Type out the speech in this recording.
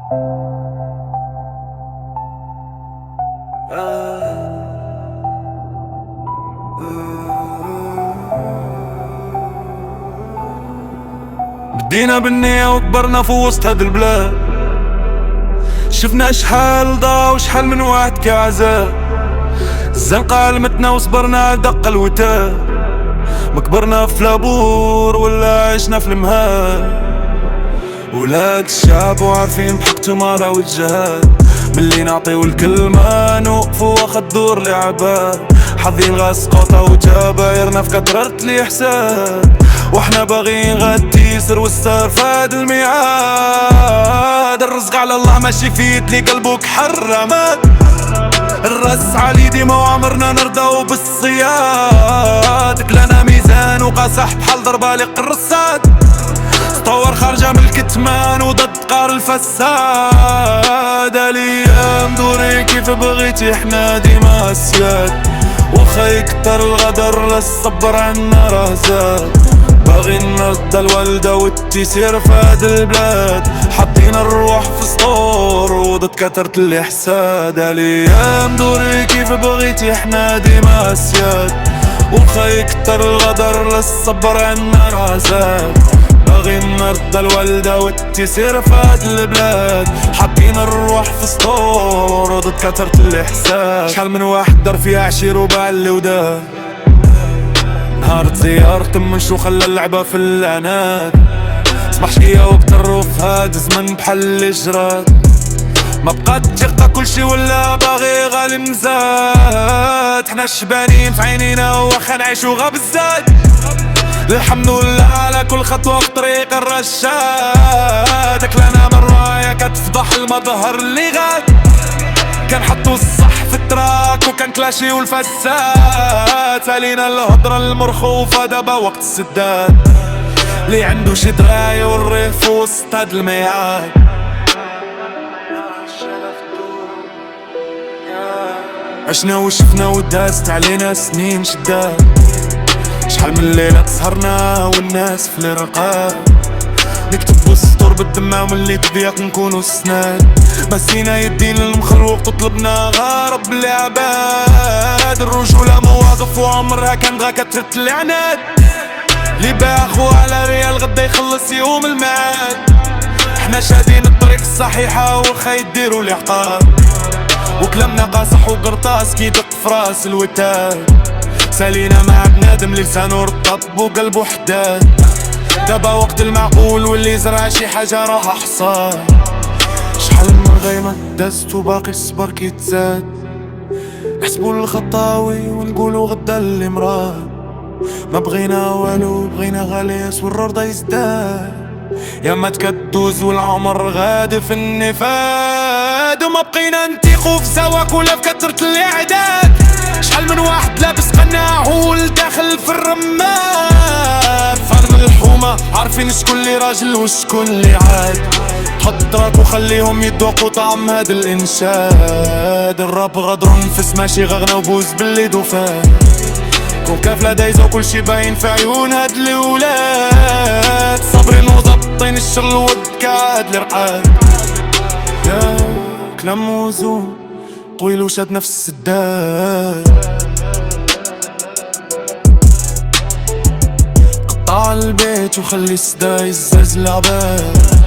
بدينا بالنية وكبرنا في وسط هاد البلاد، شفنا شحال ضاع وشحال من واحد كعذاب. الزنقة علمتنا وصبرنا دق الوتاد، ما كبرنا في لابور ولا عشنا في المهاد. ولاد الشعب وعارفين بحقتو مرا والجهاد، ملي نعطيو الكلمة نوقفو واخا الدور لعباد. حظين غاسقوطة وجبايرنا في كترة الإحسان، واحنا باغيين غادي يسر والسار فهاد الميعاد. الرزق على الله ماشي في يد لي قلبك حرمات، الراس علي ديما وعمرنا نرضاو بالصياد. كلنا ميزان وقاصح بحال ضربة لقرصات، طور خارجة من الكتمان وضد قار الفساد. الايام دوري كيف بغيتي احنا ديما اسياد، وخا يكتر الغدر الصبر عنا راه زاد. باغي نرضى الوالدة والتيسير في هاد البلاد، حاطين الروح في سطور وضد كترة الإحساد. الايام دوري كيف بغيتي احنا ديما اسياد، وخا يكتر الغدر الصبر عنا راه زاد. باغي نرضى الوالدة والتيسير في هاد البلاد، حاطين الروح في سطور وضد كترة الإحساس. شحال من واحد دار فيها عشير وباع اللي ودا، نهار تزيار تمنشو خلى اللعبة في العناد. صباح شقيا وبترو في هاد الزمن بحال اللي جرات، ما بقات ثقة كلشي ولا باغي غالي مزاد. حنا الشبانين في عينينا واخا نعيشو غا بزاد، الحمد لله على كل خطوة في طريق الرشاد. كلنا مرايا كتفضح المظهر اللي غاد، كنحطو الصح في التراك وكان كلاشي والفساد. سالينا الهضرة المرخوفة دابا وقت السداد، اللي عنده شي دراية وريه في وسط هاد الميعاد. عشنا وشفنا ودازت علينا سنين شداد، شحال من ليلة تسهرنا والناس في الرقاب. نكتب والسطور بالدمع وملي تضيق نكونو السناد. مسينا يدين للمخلوق تطلبنا غارب العباد. الرجولة مواقف وعمرها كان غا كترة العناد، اللي باع خوه على ريال غدا يخلص يوم المعاد. حنا شادين الطريق الصحيحة وخا يديرو العقاب، وكلامنا قاصح وقرطاس كيدق في راس الوتاد. سالينا مع بنادم لسانو رطب وقلبو حداد، دابا وقت المعقول واللي زرع شي حاجة راه حصاد. شحال من غيمة دازت وباقي الصبر كيتزاد، نحسبو الخطاوي ونقولو غدا اللي مراد. ما بغينا والو بغينا غاليس والرضا يزداد، يا ما تكدوز والعمر غادي في النفاد. وما بقينا نتيقو في زواك ولا في كترة الاعداد، شحال من واحد لابس قناع هو الداخل في الرماد. فرد الحومة عارفين شكون اللي راجل وشكون اللي عاد، حط راك وخليهم يدوقوا طعم هاد الانشاد. الراب غدر نفس ماشي غغنى وبوز باللي دوفان، كون كافلة دايزة وكلشي باين في عيون هاد الولاد. صابرين وضابطين الشر الود كهاد الرقاد، يا كلام موزون طويل وشاد نفس السداد. قطع البيت وخلي السدا يزاز العباد،